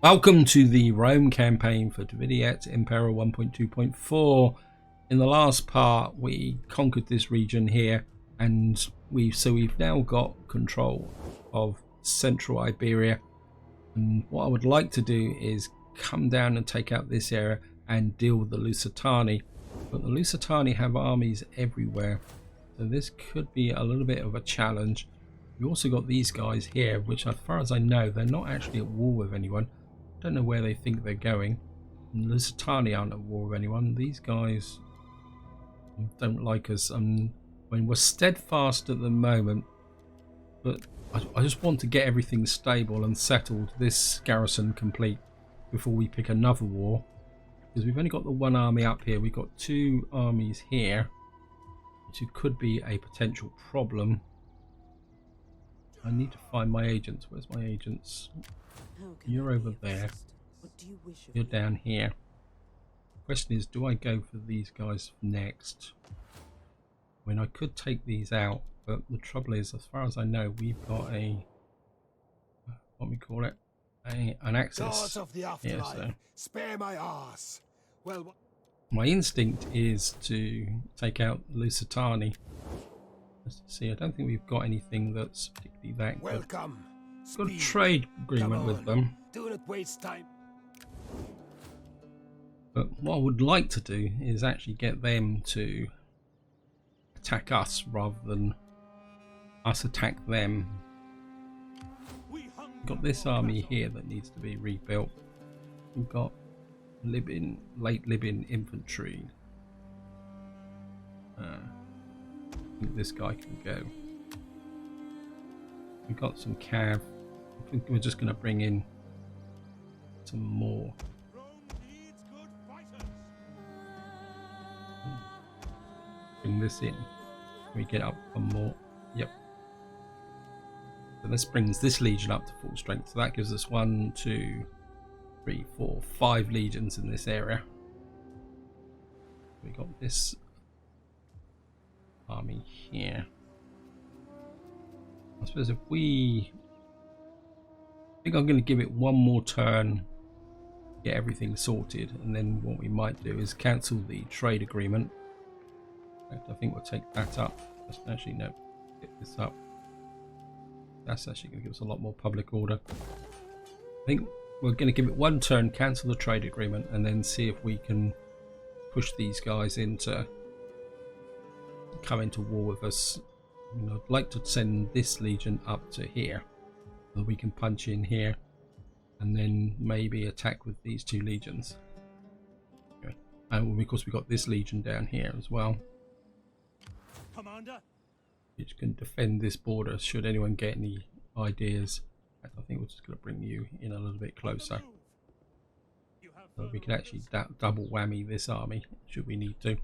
Welcome to the Rome campaign for Vidi Et Impera 1.2.4. In the last part we conquered this region here, and we've now got control of central Iberia, and what I would like to do is come down and take out this area and deal with the Lusitani, but the Lusitani have armies everywhere, so this could be a little bit of a challenge. We also got these guys here, which as far as I know they're not actually at war with anyone. Don't know where they think they're going. And the Lusitani aren't at war with anyone. These guys don't like us. I mean, we're steadfast at the moment, but I just want to get everything stable and settled, this garrison complete, before we pick another war. Because we've only got the one army up here. We've got two armies here, which it could be a potential problem. I need to find my agents. Where's my agents? You're over there. You're down here. The question is, do I go for these guys next? I mean, I could take these out, but the trouble is, as far as I know, we've got a, what we call it, an access here. So spare my ass. Well, my instinct is to take out Lusitani. Let's see. I don't think we've got anything that's particularly that good. Welcome. Got a trade agreement with them. Do not waste time. But what I would like to do is actually get them to attack us rather than us attack them. We've got this army here that needs to be rebuilt. We've got late Libyan infantry. I think this guy can go. We've got some cav. I think we're just going to bring in some more. Bring this in. We get up one more. Yep. So this brings this legion up to full strength. So that gives us 1, 2, 3, 4, 5 legions in this area. We got this army here. I suppose if I think I'm going to give it one more turn, get everything sorted, and then what we might do is cancel the trade agreement. In fact, I think we'll take that up. Actually, no, get this up. That's actually going to give us a lot more public order. I think we're going to give it one turn, cancel the trade agreement, and then see if we can push these guys into come into war with us. I mean, I'd like to send this legion up to here, so we can punch in here and then maybe attack with these two legions. Okay. And of course we've got this legion down here as well, Commander, which can defend this border should anyone get any ideas. I think we're just going to bring you in a little bit closer, so we can actually double whammy this army should we need to.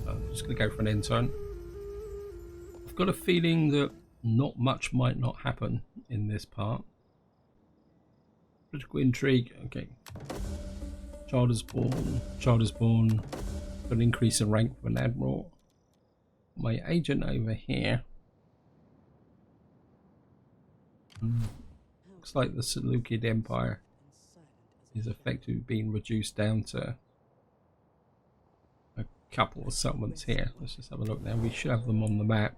I'm just going to go for an end turn. I've got a feeling that not much might not happen in this part. Political intrigue. Okay. Child is born. Child is born. Got an increase in rank for an admiral. My agent over here. Looks like the Seleucid Empire is effectively being reduced down to a couple of settlements here. Let's just have a look now. We should have them on the map.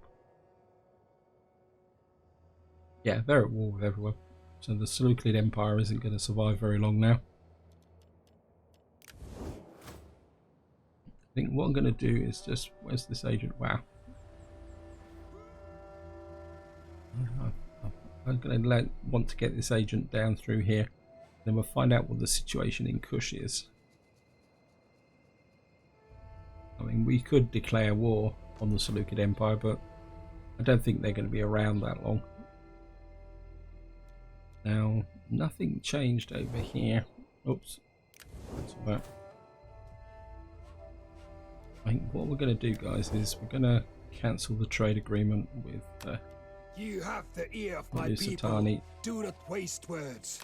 Yeah, they're at war with everyone. So the Seleucid Empire isn't going to survive very long now. I think what I'm going to do is just... Where's this agent? Wow. I'm going to want to get this agent down through here. Then we'll find out what the situation in Kush is. I mean, we could declare war on the Seleucid Empire, but I don't think they're going to be around that long. Now, nothing changed over here. Oops. That's all that. I think what we're going to do, guys, is we're going to cancel the trade agreement with you have the ear of my Lusitani. people. Do not waste words.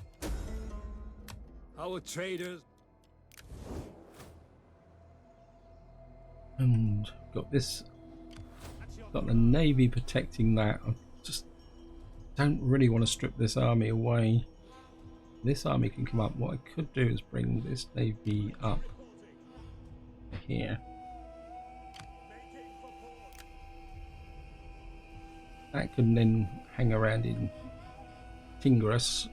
Our traders. And got this. Got the navy protecting that. I just don't really want to strip this army away. this army can come up. What I could do is bring this navy up here. That can then hang around in Tingris.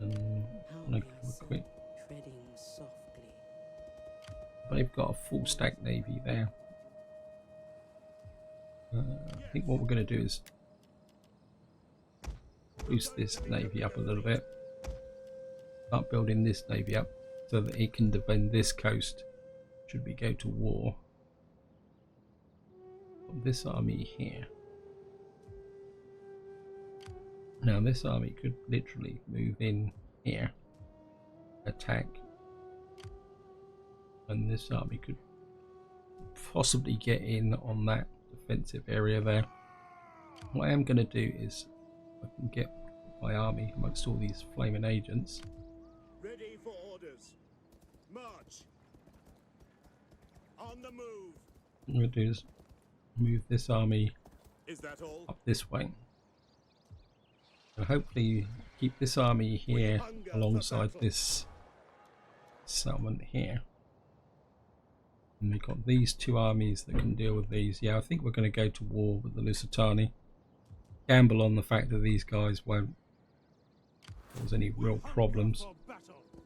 And a quick. They've got a full stack navy there. I think what we're going to do is boost this navy up a little bit. Start building this navy up so that it can defend this coast should we go to war. Put this army here. Now this army could literally move in here, attack, and this army could possibly get in on that defensive area there. What I am going to do is I can get my army amongst all these flaming agents. Ready for orders. March. On the move. What I'm going to do is move this army Is that all? up this way. And hopefully keep this army here alongside this settlement here. And we've got these two armies that can deal with these. Yeah, I think we're going to go to war with the Lusitani. Gamble on the fact that these guys won't cause any real problems.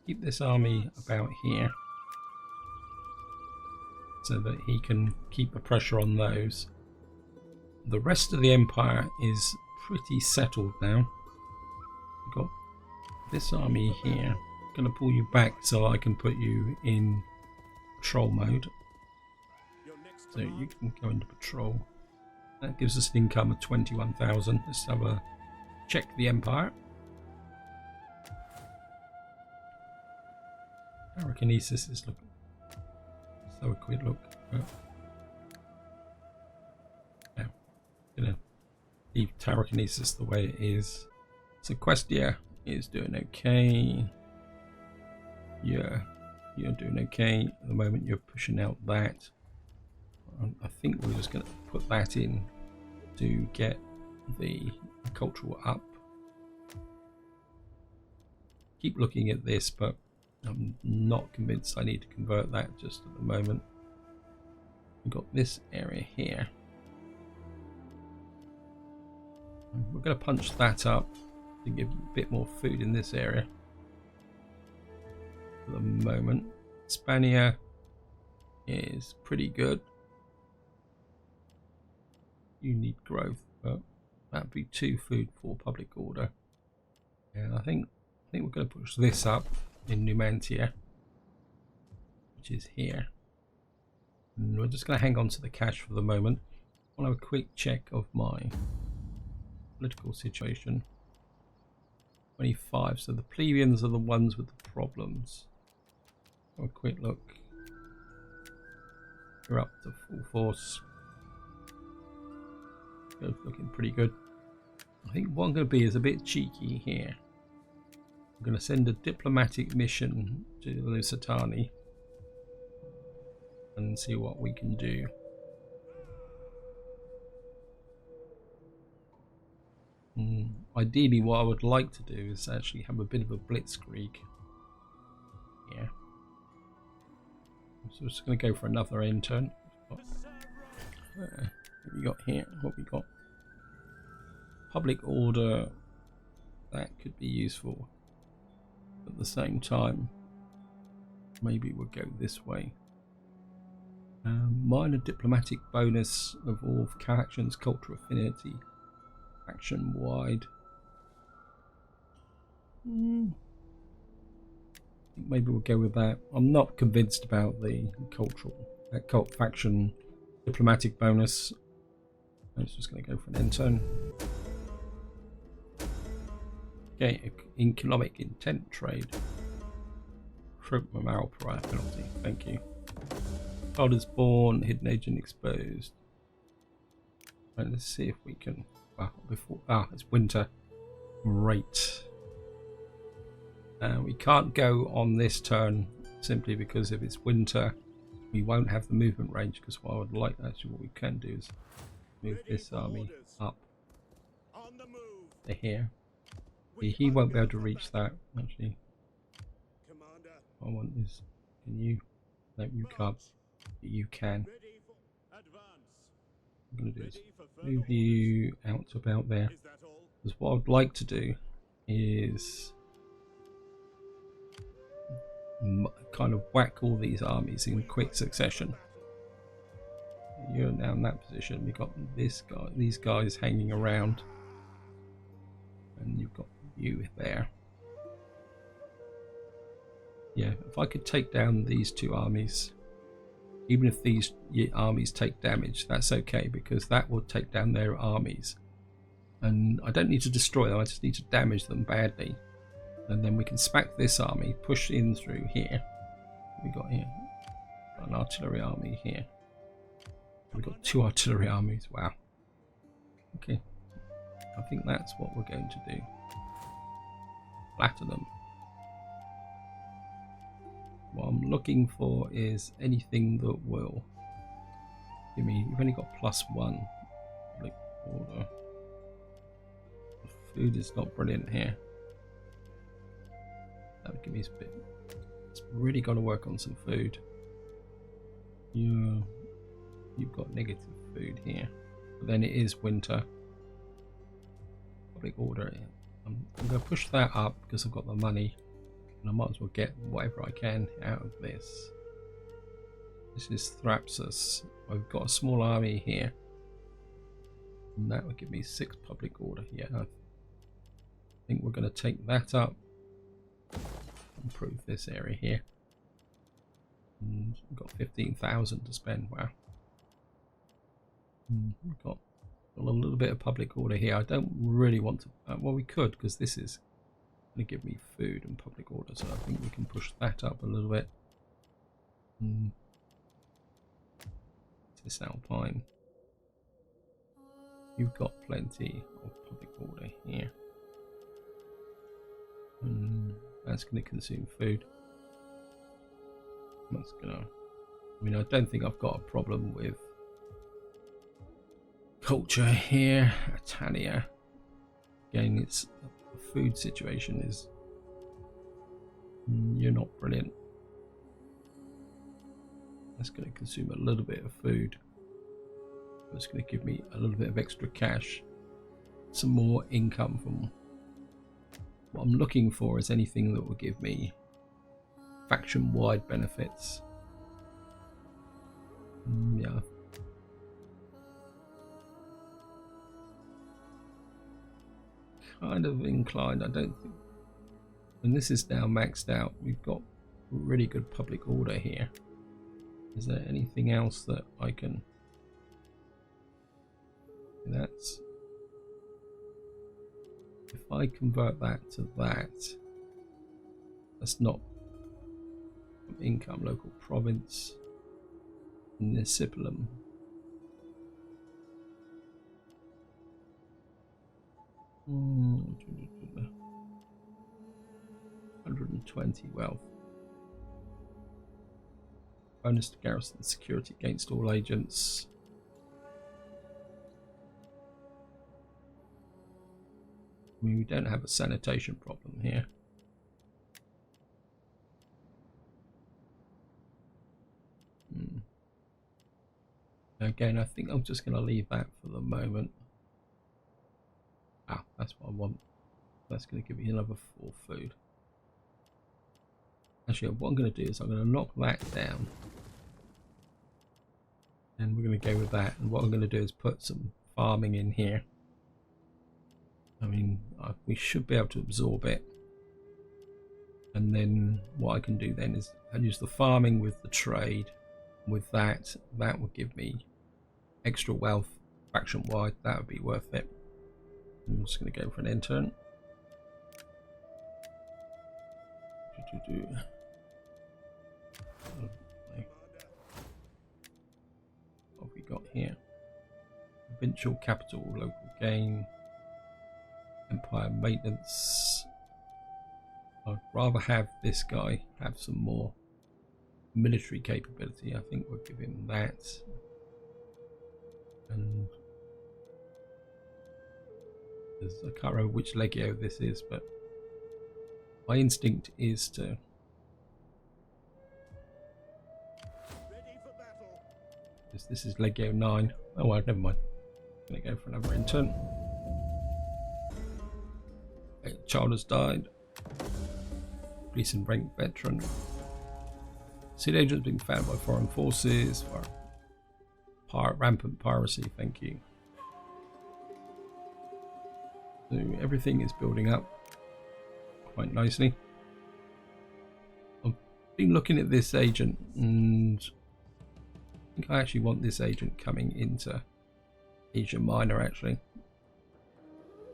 Keep this army about here so that he can keep the pressure on those. The rest of the empire is pretty settled now. We've got this army here. I'm going to pull you back so I can put you in patrol mode. So you can go into patrol. That gives us an income of 21,000. Let's have a check the empire. Tarraconensis is looking. Let's have a quick look. Now, gonna leave Tarraconensis the way it is. Sequestia is doing okay. Yeah, you're doing okay. At the moment you're pushing out that. I think we're just going to put that in to get the cultural up. Keep looking at this, but I'm not convinced I need to convert that just at the moment. We've got this area here. We're going to punch that up to give a bit more food in this area. For the moment, Hispania is pretty good. You need growth, but that'd be 2 food for public order. Yeah, I think we're going to push this up in Numantia, which is here. And we're just going to hang on to the cash for the moment. I want to have a quick check of my political situation. 25. So the plebeians are the ones with the problems. Have a quick look. You're up to full force. Looking pretty good. I think what I'm going to be is a bit cheeky here. I'm going to send a diplomatic mission to the Lusitani and see what we can do. Ideally, what I would like to do is actually have a bit of a blitzkrieg here. So we're just going to go for another end turn. What we got here? What we got? Public order. That could be useful. At the same time, maybe we'll go this way. Minor diplomatic bonus of all factions, cultural affinity, faction wide. I think maybe we'll go with that. I'm not convinced about the cult faction diplomatic bonus. I'm just going to go for an end turn. Okay, economic intent trade. Troop morale prior penalty. Thank you. Child is born, hidden agent exposed. Right, let's see if we can. It's winter. Great. We can't go on this turn simply because if it's winter, we won't have the movement range. Because what I would like, actually, what we can do is move this army up They're here. He won't be able to reach that, actually. What I want is, can you? No, you can't. You can. What I'm going to do is move you out to about there. Because what I'd like to do is kind of whack all these armies in quick succession. You're now in that position. We've got this guy, these guys hanging around, and you've got you there. Yeah, if I could take down these two armies, even if these armies take damage, that's okay, because that will take down their armies. And I don't need to destroy them, I just need to damage them badly. And then we can smack this army, push in through here. We got here an artillery army here. We've got two artillery armies, wow. Okay, I think that's what we're going to do. Flatter them. What I'm looking for is anything that will give me, you've only got +1 public order. The food is not brilliant here. That would give me a bit. It's really got to work on some food. You've got negative food here. But then it is winter. Public order. I'm going to push that up because I've got the money. And I might as well get whatever I can out of this. This is Thrapsus. I've got a small army here. And that would give me 6 public order. Yeah, I think we're going to take that up. Improve this area here. And we've got 15,000 to spend. Wow. We've got a little bit of public order here. I don't really want to. Well, we could, because this is going to give me food and public order, so I think we can push that up a little bit. This Alpine. You've got plenty of public order here. That's going to consume food. That's going to. I mean, I don't think I've got a problem with culture here. Turdetania. Again, it's the food situation is. You're not brilliant. That's going to consume a little bit of food. It's going to give me a little bit of extra cash. Some more income from. What I'm looking for is anything that will give me faction-wide benefits. Yeah. Kind of inclined. I don't think. When this is now maxed out, we've got really good public order here. Is there anything else that I can? That's. If I convert that to that, that's not income, local province, Nisipulum. $120 wealth. Bonus to garrison security against all agents. I mean, we don't have a sanitation problem here. Again, I think I'm just going to leave that for the moment. Ah, that's what I want. That's going to give me another 4 food. Actually, what I'm going to do is I'm going to knock that down. And we're going to go with that. And what I'm going to do is put some farming in here. I mean, we should be able to absorb it. And then what I can do then is I use the farming with the trade. With that will give me extra wealth faction wide. That would be worth it. I'm just going to go for an intern. What have we got here? Provincial capital, local gain. Empire maintenance. I'd rather have this guy have some more military capability. I think we'll give him that. And I can't remember which Legio this is, but my instinct is to... This is Legio 9. Oh well, never mind. I'm going to go for another intern. A child has died. Police and rank veteran. Seed agents being found by foreign forces. Rampant piracy, thank you. So everything is building up quite nicely. I've been looking at this agent and I think I actually want this agent coming into Asia Minor actually.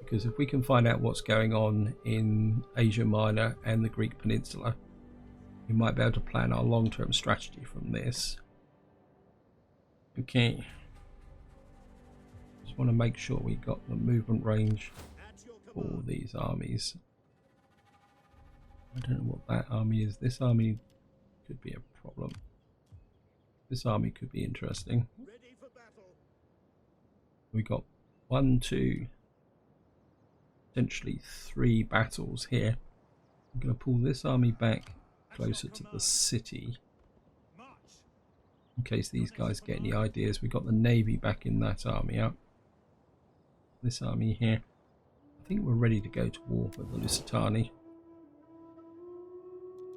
Because if we can find out what's going on in Asia Minor and the Greek Peninsula, we might be able to plan our long-term strategy from this. Okay. Just want to make sure we got the movement range for these armies. I don't know what that army is. This army could be a problem. This army could be interesting. We got 1, 2, potentially 3 battles here. I'm going to pull this army back closer to the city in case these guys get any ideas. We got the navy back in that army up. This army here. I think we're ready to go to war with the Lusitani.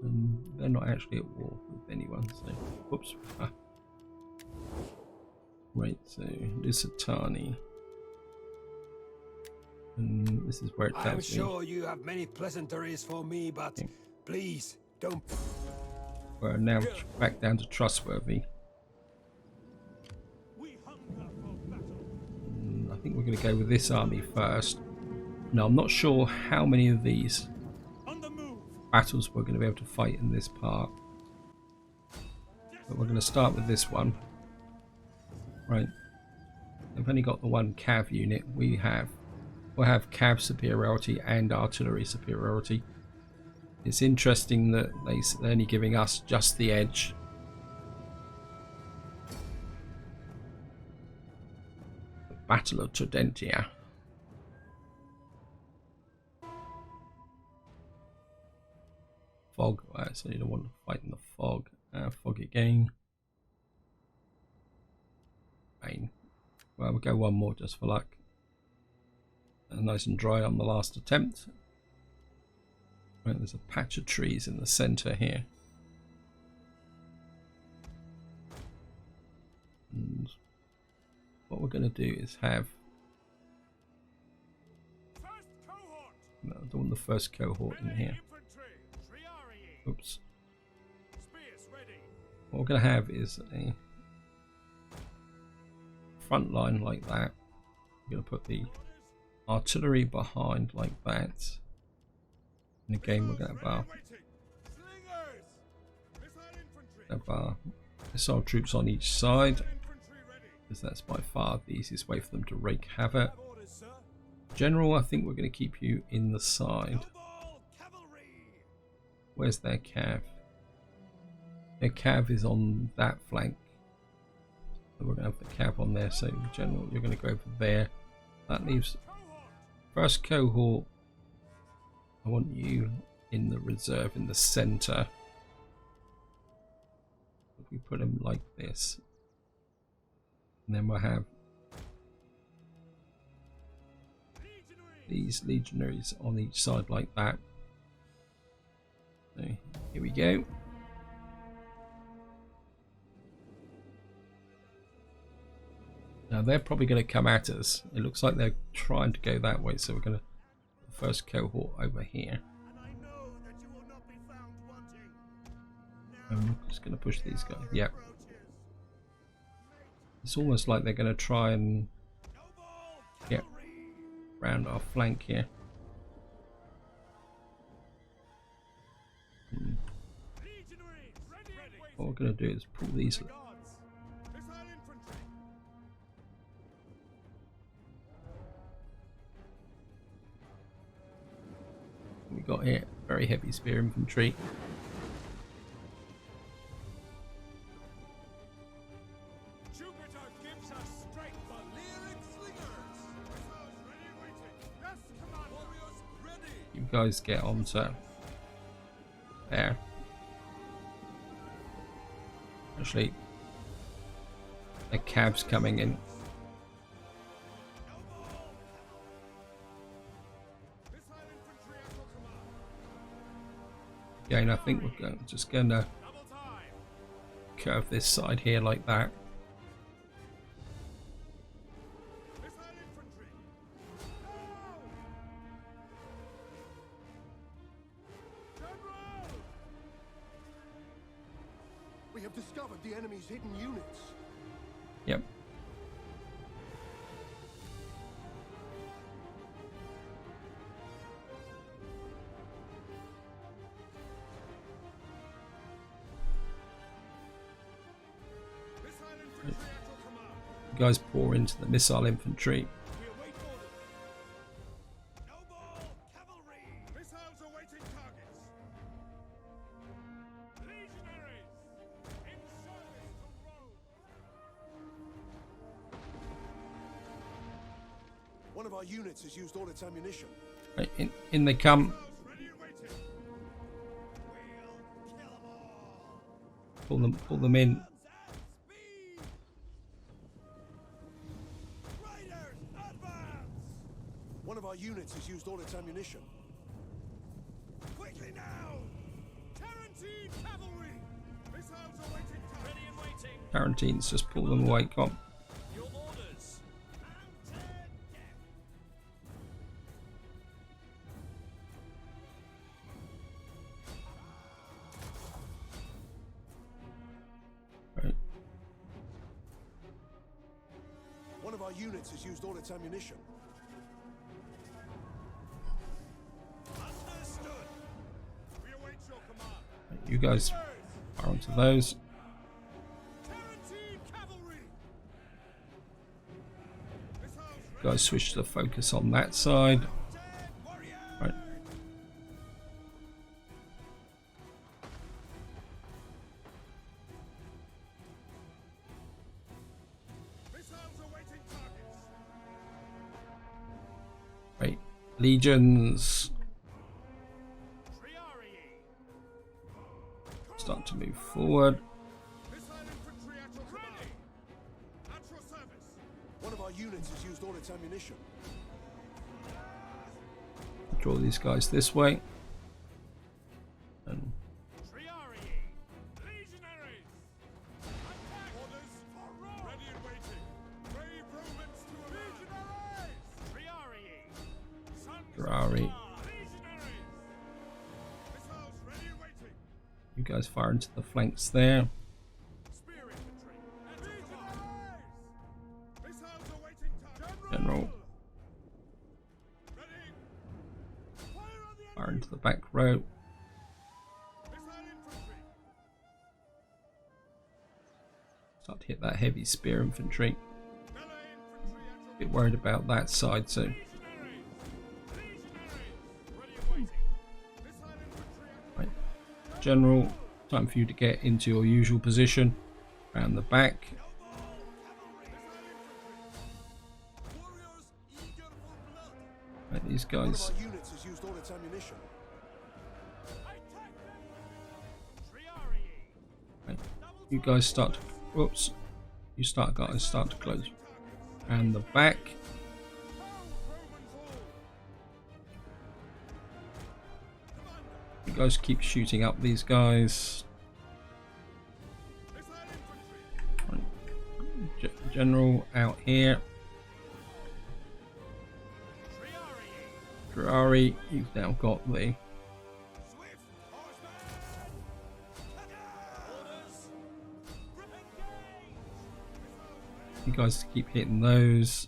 And they're not actually at war with anyone, so whoops. Right, so Lusitani. And this is where it tells me. I'm sure you have many pleasantries for me, but okay. Please don't. We're now back down to trustworthy. I think we're going to go with this army first. Now I'm not sure how many of these battles we're going to be able to fight in this part, but we're going to start with this one. Right, I've only got the one cav unit. We'll have cav superiority and artillery superiority. It's interesting that they're only giving us just the edge. The Battle of Turdetania. Fog. So you don't want to fight in the fog. Fog again. Rain. Well, we'll go one more just for luck. Nice and dry on the last attempt. Right, there's a patch of trees in the center here. And what we're going to do is have... No, I don't want the first cohort in here. Oops. What we're going to have is a front line like that. We're going to put the artillery behind like that. And again, we're going to have our missile troops on each side, because that's by far the easiest way for them to wreak havoc. General, I think we're going to keep you in the side. Where's their cav? Their cav is on that flank. So we're going to have the cav on there. So General, you're going to go over there. That leaves first cohort. I want you in the reserve in the center. If we put them like this, and then we'll have these legionaries on each side like that. So here we go. Now they're probably going to come at us. It looks like they're trying to go that way, so we're going to first cohort over here. I'm just going to push these guys. Yep. It's almost like they're going to try and get round our flank here. What we're going to do is pull these. We got here very heavy spear infantry. guys get onto there. Actually, the cab's coming in. Again, I think we're just going to curve this side here like that. We have discovered the enemy's hidden units. Yep. You guys pour into the missile infantry. One of our units has used all its ammunition. Right, in they come. Pull them in. One of our units has used all its ammunition. Quickly now! Tarantine cavalry! Missiles awaiting target. Ready and waiting. Tarantines, just pull them away. Come on. Your orders. Right. One of our units has used all its ammunition. Understood. We await your command. Right, you guys fire onto those. Tarantine cavalry. You guys switch the focus on that side. Right. Right. Legions start to move forward. One of our units has used all its ammunition. Draw these guys this way. And Ferrari. You guys fire into the flanks there. General. Fire into the back row. Start to hit that heavy spear infantry. A bit worried about that side too. Right. General, time for you to get into your usual position around the back. Right, these guys. Right, you guys start to, whoops, you guys start to close around the back. You guys keep shooting up these guys. Right. General out here. Ferrari, you've now got the you guys keep hitting those.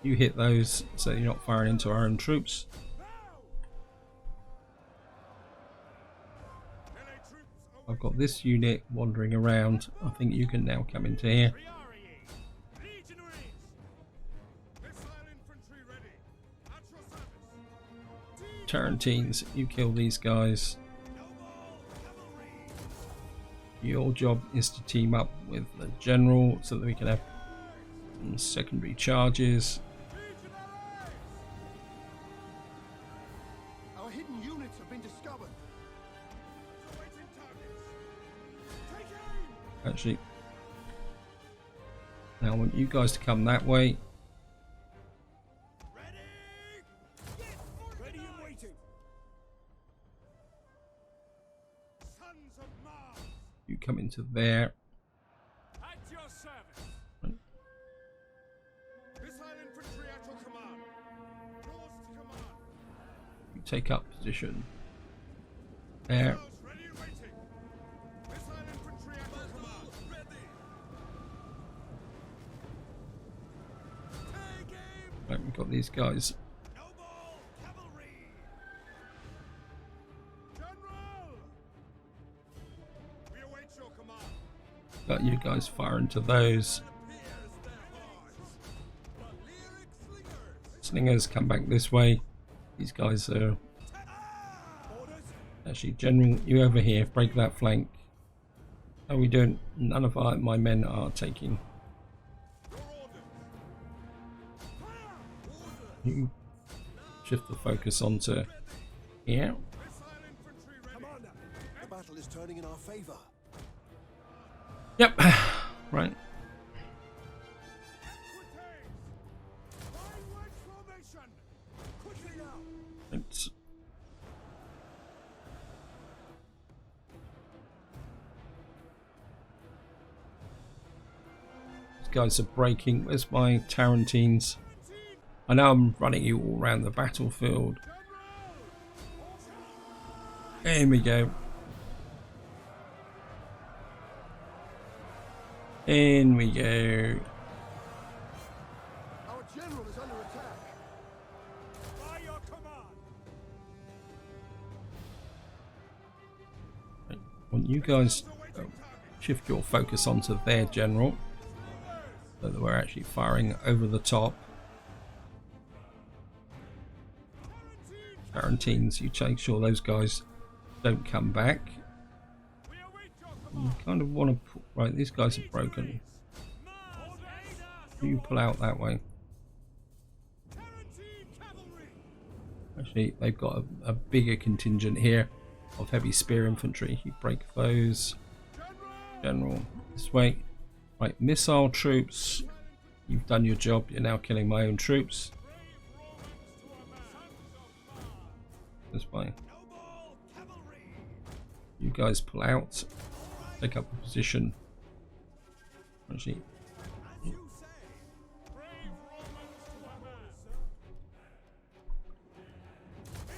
You hit those so you're not firing into our own troops. I've got this unit wandering around. I think you can now come into here. Tarantines, you kill these guys. Your job is to team up with the general so that we can have some secondary charges. Actually, now I want you guys to come that way. Ready and waiting. Sons of Mars, You come into there. at your service. Right. Missile infantry at your command. Yours to command. You take up position there. Missiles ready and waiting. Missile infantry at your command. Ready. Take aim. Right, we've got these guys. Noble cavalry. General. We await your command. Got you guys fire into those. Appears their hearts. The lyric slingers. Slingers come back this way. These guys are Orders. actually general. You over here, break that flank. How are we doing? None of my men are taking. Your orders. Fire. Orders. You shift the focus onto here. Missile infantry ready. Commander, the battle is turning in our favor. Yep. Right. Equites. Line wedge formation. Quickly now. It's, these guys are breaking. Where's my Tarantines? I know I'm running you all around the battlefield. Here we go. In we go. Our general is under attack. By your command. I want you guys to shift your focus onto their general, so that we're actually firing over the top. Tarantines, you make sure those guys don't come back. We await your You command. kind of want to put, right, these guys are broken. Mars aid us. You pull out that way. Tarantine cavalry. Actually, they've got a bigger contingent here of heavy spear infantry. You break those. General, this way. Right, missile troops. You've done your job. You're now killing my own troops. This way. Noble cavalry. You guys pull out. Take up a position. Actually, As you say. Brave Romans to our man.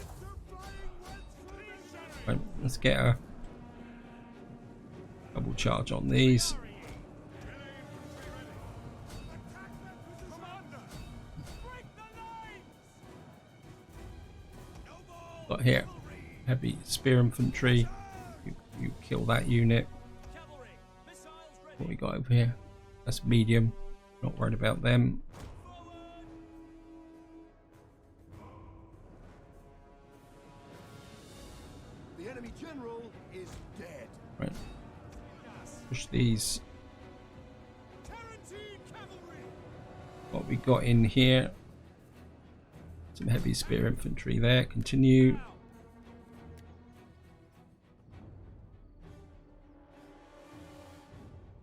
Into flying wedge formation. right, let's get a double charge on these. Got here heavy spear infantry. You kill that unit. What we got over here? That's medium. Not worried about them. The enemy general is dead. Right. Push these. What we got in here? Some heavy spear infantry there. Continue.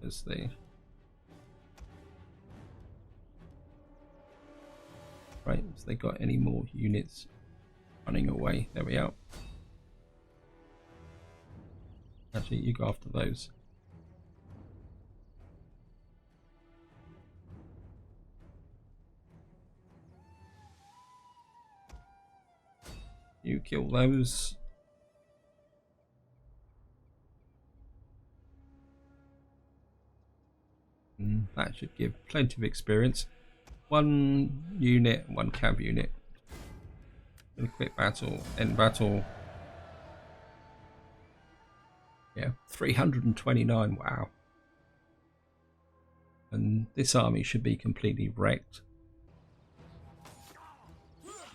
As they right, so they got any more units running away? There we are. Actually, you go after those. You kill those. That should give plenty of experience. One unit, one cav unit. Gonna quit battle, end battle. Yeah, 329, wow. And this army should be completely wrecked.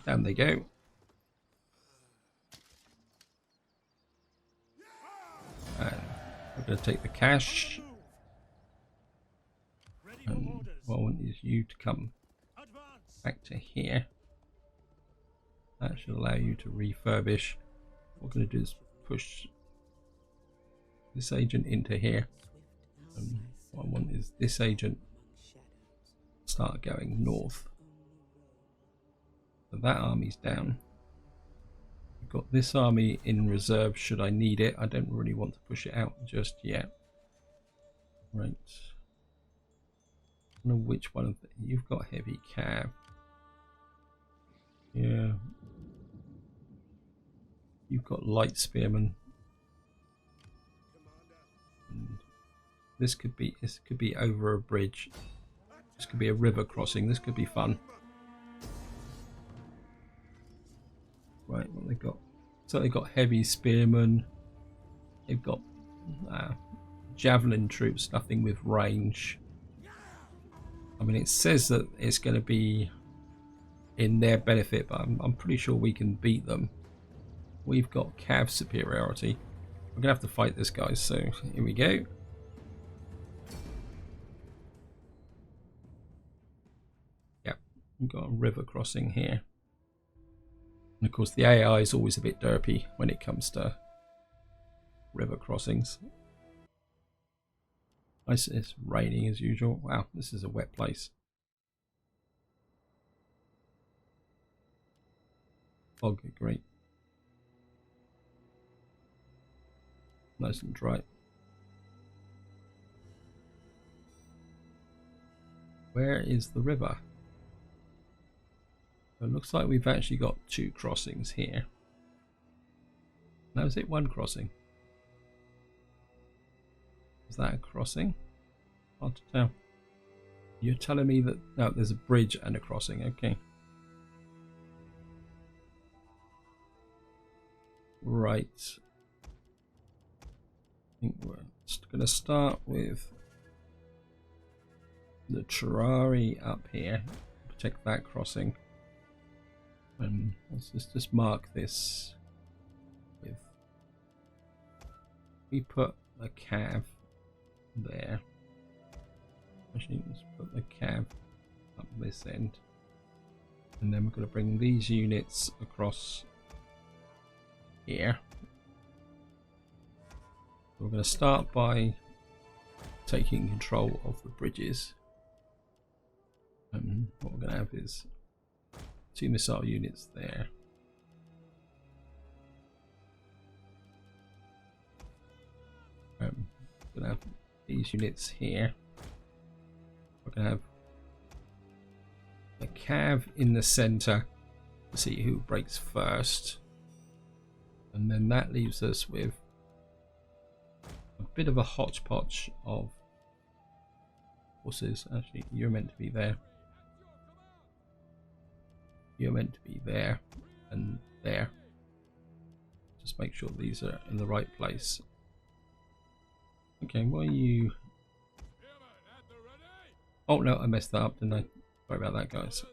Down they go. And we're going to take the cash. And what I want is you to come back to here. That should allow you to refurbish. What we're going to do is push this agent into here. What I want is this agent start going north. So that army's down. We've got this army in reserve should I need it. I don't really want to push it out just yet. Right. I don't know which one of them. You've got heavy cav. Yeah. You've got light spearmen. And this could be over a bridge. This could be a river crossing. This could be fun. Right, what they got? So they got heavy spearmen. They've got javelin troops, nothing with range. I mean, it says that it's going to be in their benefit, but I'm pretty sure we can beat them. We've got cav superiority. We're going to have to fight this guy, so here we go. Yep, we've got a river crossing here. And of course the AI is always a bit derpy when it comes to river crossings. It's raining as usual. Wow, this is a wet place. Fog, great. Nice and dry. Where is the river? It looks like we've actually got 2 crossings here. Now is it 1 crossing? Is that a crossing? Hard to tell. You're telling me that no, there's a bridge and a crossing. Okay. Right. I think we're going to start with the Terrari up here. Protect that crossing. And let's just mark this with. We put a cav there. Actually, let's put the cav up this end, and then we're going to bring these units across here. We're going to start by taking control of the bridges. And what we're going to have is 2 missile units there. We're going to have these units here. We're going to have a cav in the center to see who breaks first. And then that leaves us with a bit of a hodgepodge of horses. Actually, you're meant to be there. You're meant to be there and there. Just make sure these are in the right place. Okay, why are you... Oh no, I messed that up, didn't I? Sorry about that, guys.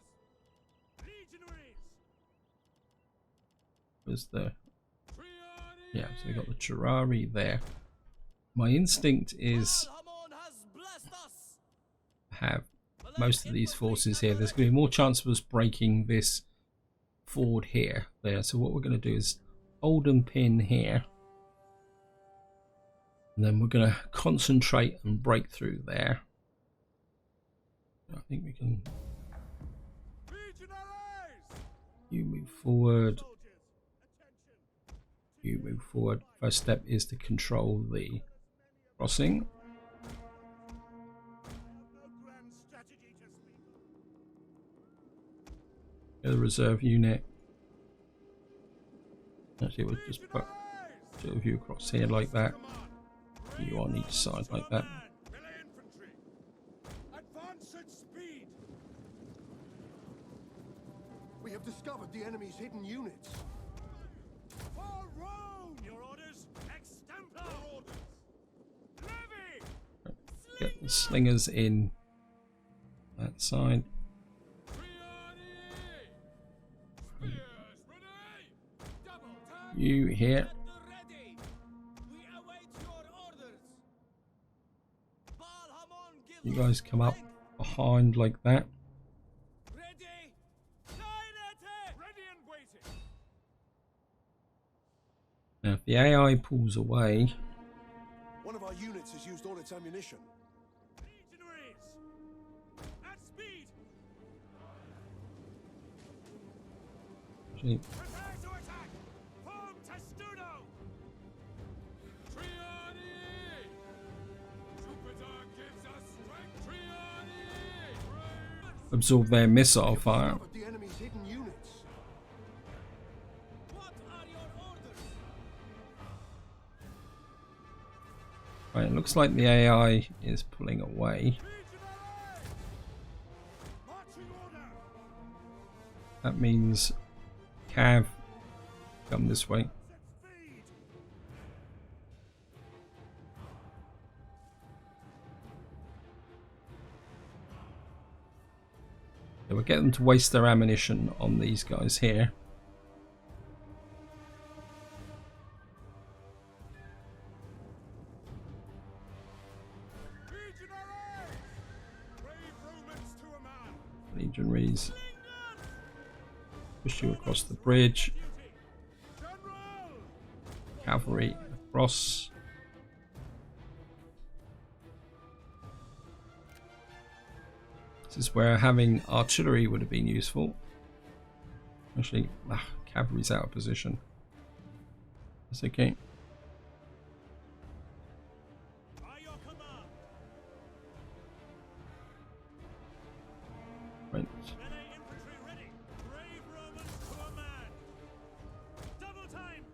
Where's the... Yeah, so we got the Terrari there. My instinct is have most of these forces here. There's going to be more chance of us breaking this ford here. There. So what we're going to do is hold and pin here. And then we're going to concentrate and break through there. I think we can... You move forward. You move forward. First step is to control the crossing. The reserve unit. Actually, we'll just put 2 of you across here like that. You on each side like that. We have discovered the enemy's hidden units. For Rome, your orders. Extemplar orders. Levy. Get the slingers in that side. You here. You guys come up behind like that. Now if the AI pulls away, One of our units has used all its ammunition. Legionaries! At speed! Actually, Prepare to attack! Form testudo! Triani! Jupiter gives us strength! Triani! absorb their missile fire. Discovered the enemy's hidden units. What are your orders? Right, it looks like the AI is pulling away. Legionary! Marching order! That means Cav, come this way. Set speed! So we'll get them to waste their ammunition on these guys here. Legionary! Brave Romans to a man! Legionaries Slingers! push you across the bridge. Duty! General! Cavalry across. This is where having artillery would have been useful. Actually, cavalry's out of position. That's okay. By your command! Right. Melee infantry ready! Brave Romans to a man! Double time!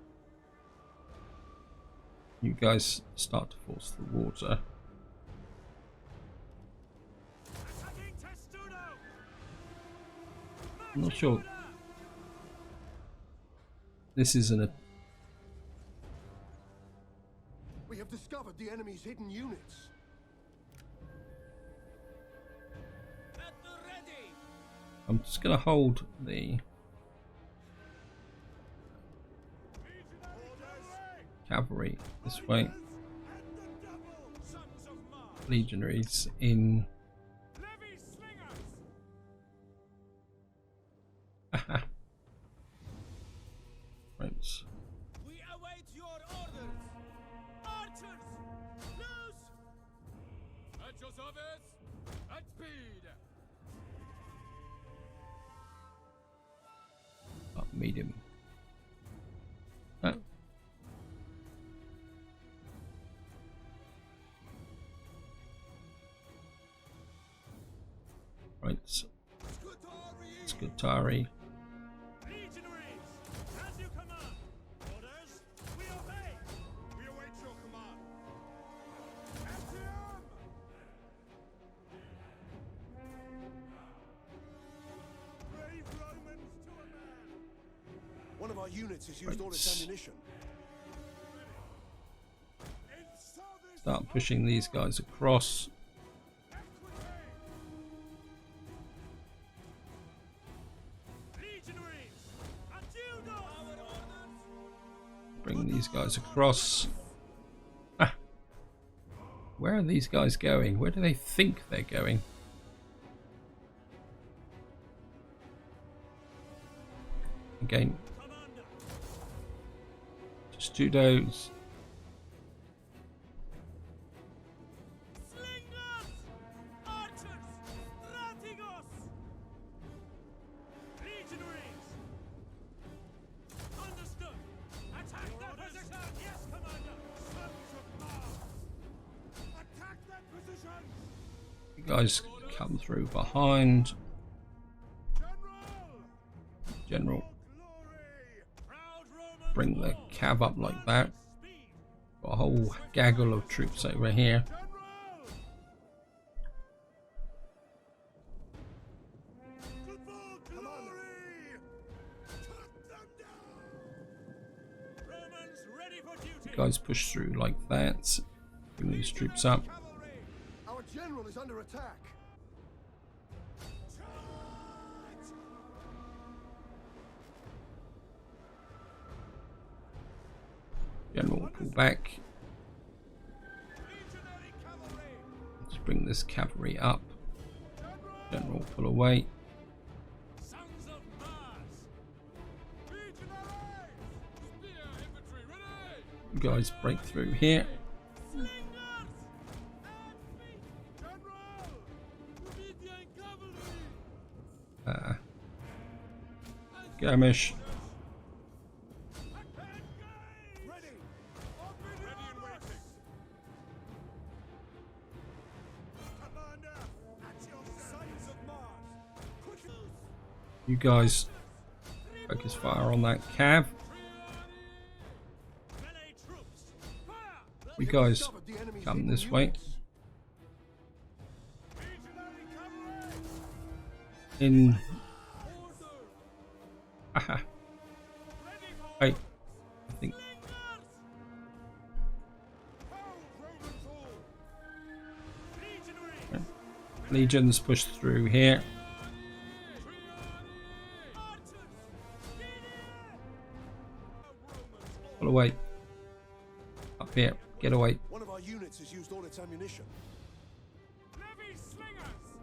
You guys start to force the water. Attacking testudo! I'm not sure. This isn't a. We have discovered the enemy's hidden units. At the ready! I'm just going to hold the cavalry this way. And the double! Sons of Mars! Legionaries in. Levy slingers! Right. We await your orders! Archers! Loose! At your service! At speed! Medium. Right. Scutari. Legionaries! As you command! Orders! We obey! We await your command! Pantheon! Brave Romans to a man! One of our units has used all its Right. ammunition. In service Start pushing these guys across. Legionaries! At you know our orders! Bring these guys across. Ah. Where are these guys going? Where do they think they're going? Again, Commander! Testudos. Slingers! Archers! Strategos! Legionaries! Understood! Attack that position! Yes, Commander! Sons of Mars! Attack that position! You guys come through behind. General! General, Glory! Proud Roman bring the war! cav up like that. Speed! Got a whole gaggle of troops over here. General! For glory! Cut them down! Romans ready for duty! You guys push through like that. Bring these troops up. Cavalry! Our general is under attack. Charge! General, pull back. Legionary cavalry! Let's bring this cavalry up. General! General, pull away. Sons of Mars! Legionaries! Spear infantry ready! You guys break through here. Slingers! skirmish. Ready! Ready and waiting! Commander, at your sons of Mars! Quick! You guys focus fire on that cav. Melee troops! Fire! You guys Discovered the enemy's come hidden this way. units. Legionary cavalry! In. Haha. Ready for Hey, I think slingers! Hold Romans all! Legionary! legions push through here. Archers! Vidi! Romans all! Pull away. Up here. Get away. One of our units has used all its ammunition. Levy slingers!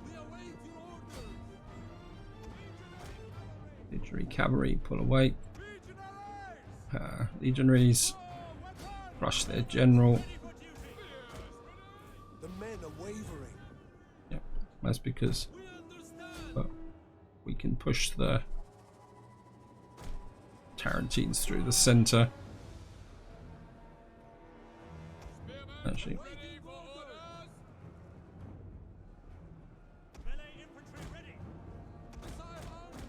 We await your orders! Legionary cavalry. Pull away. Legionaries! Legionaries crush their general. Ready for duty! The men are wavering. Yep, that's because We understand! we can push the Tarantines through the center. Actually, Ready for orders! Melee infantry ready!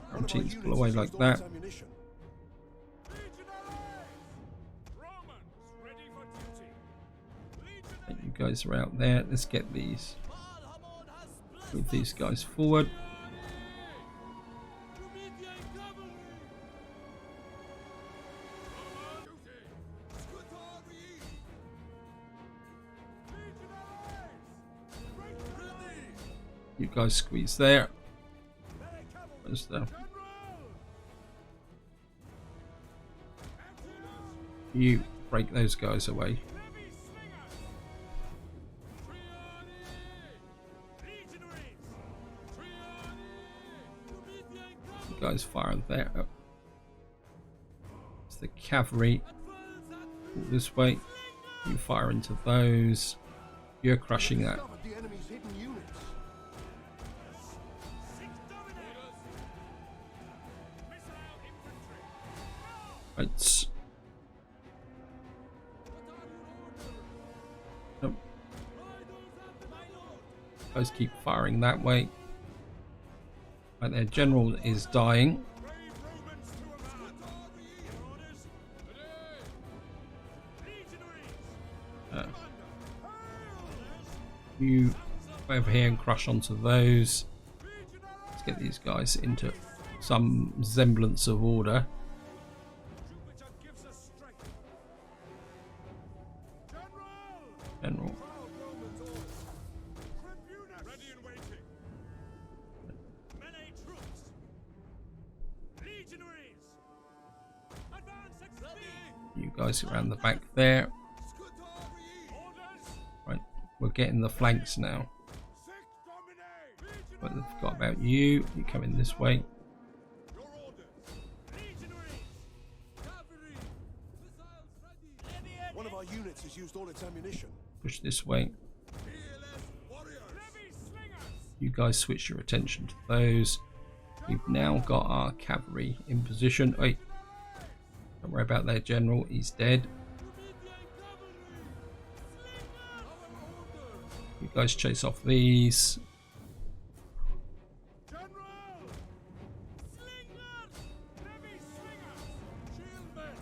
One of our Tarantines units pull away has like used all its that. ammunition. Legionaries! Romans ready for duty! Legionaries! You guys are out there. Let's get these. Move these guys forward. You guys squeeze there. Where's the? You break those guys away. You guys fire there. Oh. It's the cavalry. All this way. You fire into those. You're crushing that. Discovered the enemy's hidden units. Right. Nope. Guys keep firing that way. Right, their general is dying. You go over here and crush onto those. Let's get these guys into some semblance of order. General. Ready and waiting. Melee troops. Legionaries. Advance at speed. You guys around the back there. Orders. Right, we're getting the flanks now. Sic Domine. But I forgot about you. You come in this way. Your orders. Legionaries. Cavalry. Missiles ready. One of our units has used all its ammunition. Push this way. Fearless warriors. Levy slingers. You guys switch your attention to those. We've now got our cavalry in position. Wait, don't worry about their general. He's dead. You guys chase off these. General. Slingers. Levy slingers. Shieldmen.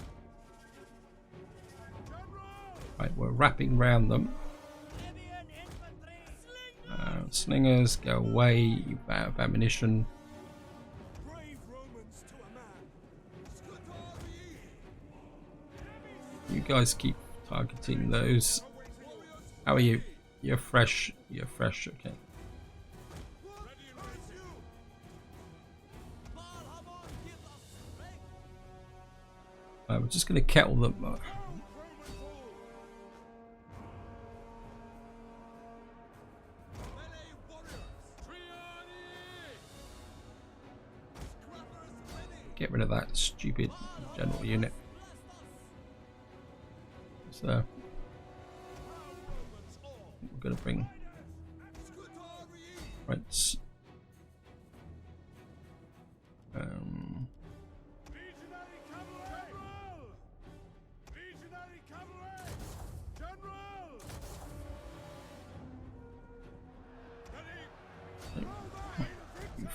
General. Right, we're wrapping round them. Libyan infantry. Slingers, go away. You have ammunition. Brave Romans to a man. You guys keep targeting those. How are you? You're fresh. You're fresh. Okay. We're just going to kettle them. Get rid of that stupid general unit. So we're going to bring right.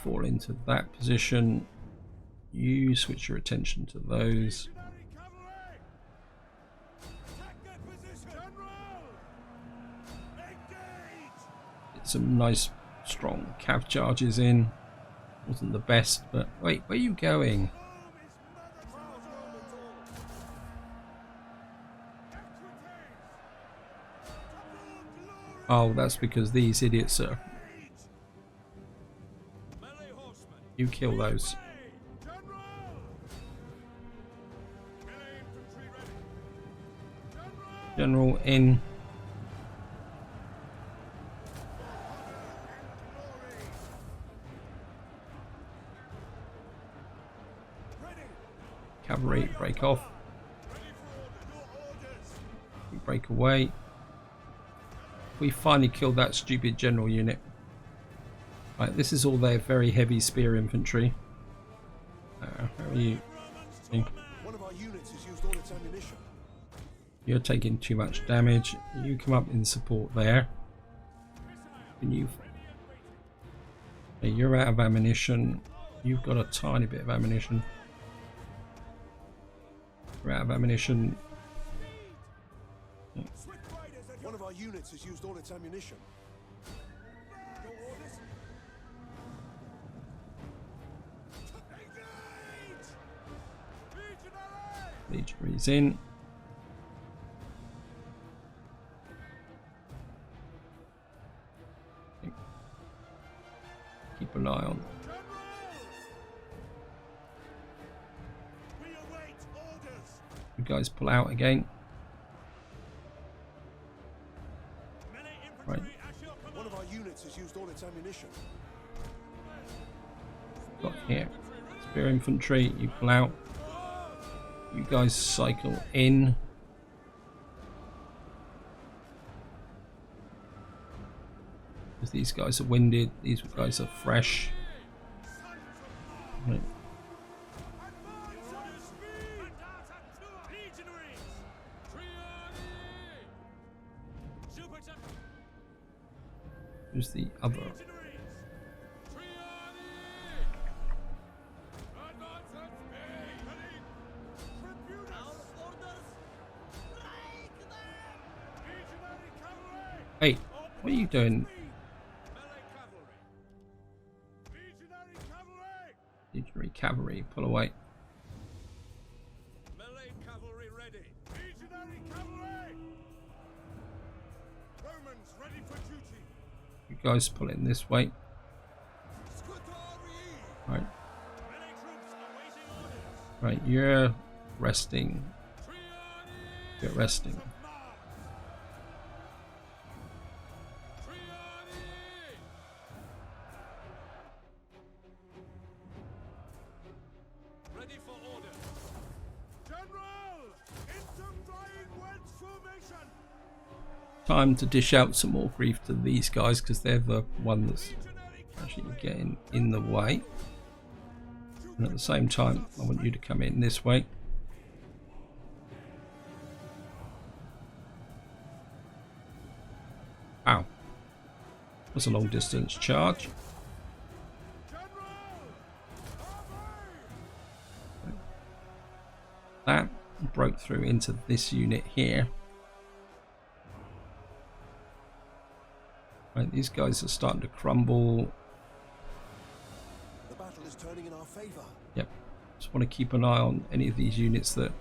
fall into that position. You switch your attention to those. Legionary cavalry! Attack their position! General! Engage! Get some nice strong cav charges in. Wasn't the best, but wait, where are you going? Rome is mother Romans all! Oh, that's because these idiots are. Melee horsemen! You kill those. General! Melee infantry ready! General in. Cavalry break off. We break away. We finally killed that stupid general unit. Right, this is all their very heavy spear infantry. How are you? One of our units has used all its ammunition. You're taking too much damage. You come up in support there. Can you? Okay, you're out of ammunition. You've got a tiny bit of ammunition. You're out of ammunition. One of our units has used all its ammunition. Your orders? Engage! Legionary! Legionaries in. Keep an eye on. General! We await orders! You guys pull out again. Melee infantry Right. at your command! One of our units has used all its ammunition. Got here. Spear infantry. You pull out. You guys cycle in. Because these guys are winded. These guys are fresh. Right. Who's the other? Hey, what are you doing? Legionary cavalry, pull away. Melee cavalry ready. Legionary cavalry. Romans ready for duty. You guys pull in this way. Right, Melee troops awaiting orders. right. You're resting. You're resting. Ready for order. General! Into flying wedge formation! Time to dish out some more grief to these guys because they're the one that's Legionary actually getting in the way. And at the same time, I want you to come in this way. Ow. That's a long distance charge. That broke through into this unit here. Right, these guys are starting to crumble. The battle is turning in our favor. Yep. Just want to keep an eye on any of these units that are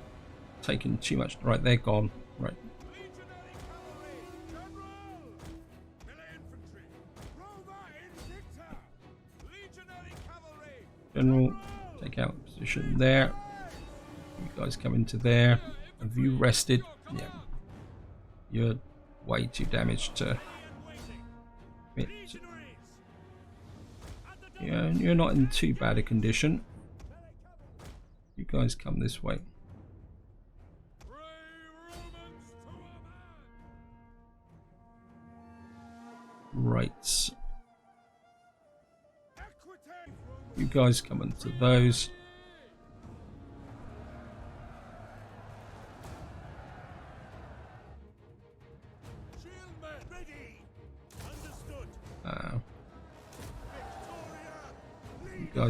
taking too much. Right, they're gone. Right. Legionary cavalry! General! Melee infantry! Roma invicta! Legionary cavalry! General, take out position there. You guys come into there. Have you rested? Yeah. You're way too damaged to. Yeah, you're not in too bad a condition. You guys come this way. Right. You guys come into those.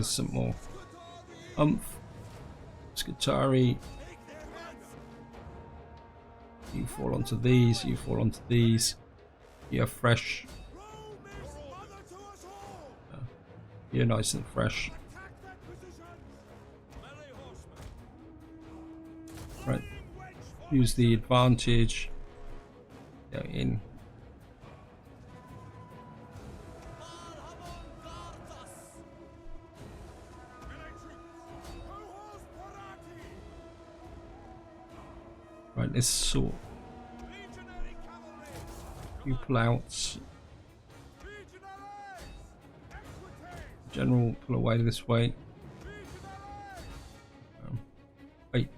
guys some more Scutari. You fall onto these, you fall onto these. You're fresh. You're nice and fresh. Right. Use the advantage. Go in. Right, this sort. You pull out. General, pull away this way. Wait.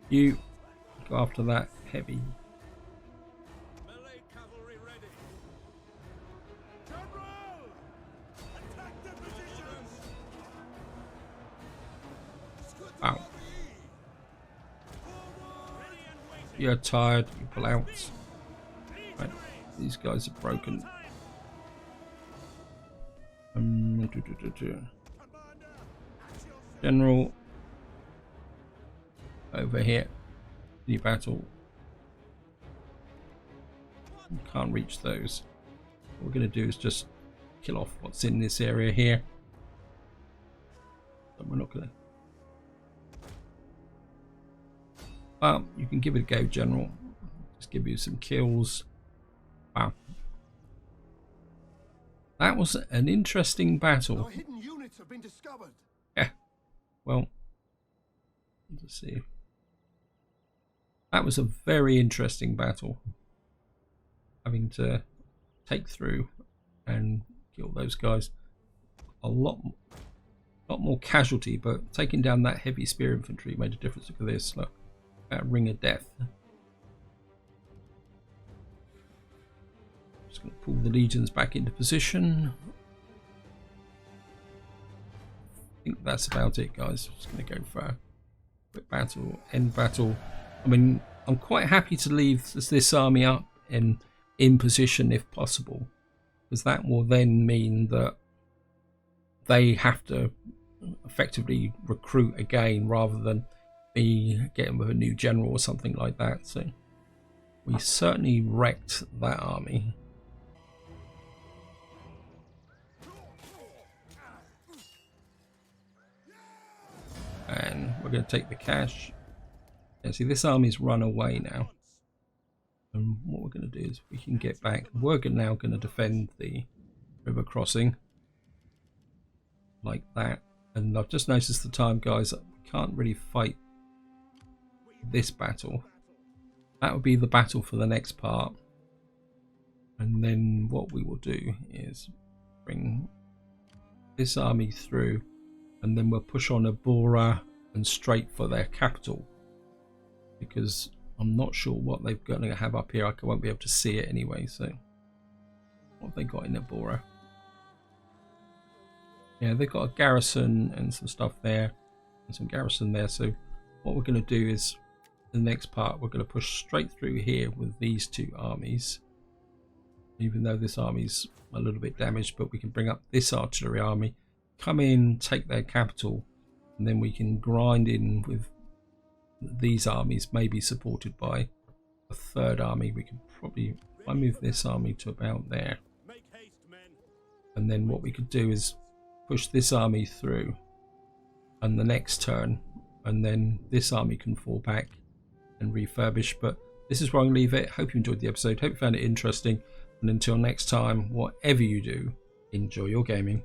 You go after that heavy. Wow. You're tired, you pull out. Right, these guys are broken. General over here. The battle. You can't reach those. What we're going to do is just kill off what's in this area here. But we're not going to. Well, you can give it a go, General. Just give you some kills. Wow. That was an interesting battle. Our hidden units have been discovered. Yeah. Well, let's see. That was a very interesting battle. Having to take through and kill those guys. A lot more casualty, but taking down that heavy spear infantry made a difference. Look at this. Look. Ring of death. Just going to pull the legions back into position. I think that's about it, guys. Just going to go for a quick battle, end battle. I mean, I'm quite happy to leave this army up in position if possible, because that will then mean that they have to effectively recruit again rather than get him with a new general or something like that. So we certainly wrecked that army. And we're going to take the cash. Yeah, see, this army's run away now. And what we're going to do is we can get back. We're now going to defend the river crossing like that. And I've just noticed the time, guys. We can't really fight this battle. That would be the battle for the next part, and then what we will do is bring this army through, and then we'll push on Abora and straight for their capital, because I'm not sure what they're going to have up here. I won't be able to see it anyway. So what have they got in Abora? Yeah, they've got a garrison and some stuff there and some garrison there. So what we're going to do is the next part, we're going to push straight through here with these two armies, even though this army's a little bit damaged, but we can bring up this artillery army, come in, take their capital, and then we can grind in with these armies, maybe supported by a third army. We can probably, if I move this army to about there, and then what we could do is push this army through and the next turn, and then this army can fall back and refurbish. But this is where I'm going to leave it. Hope you enjoyed the episode. Hope you found it interesting. And until next time, whatever you do, enjoy your gaming.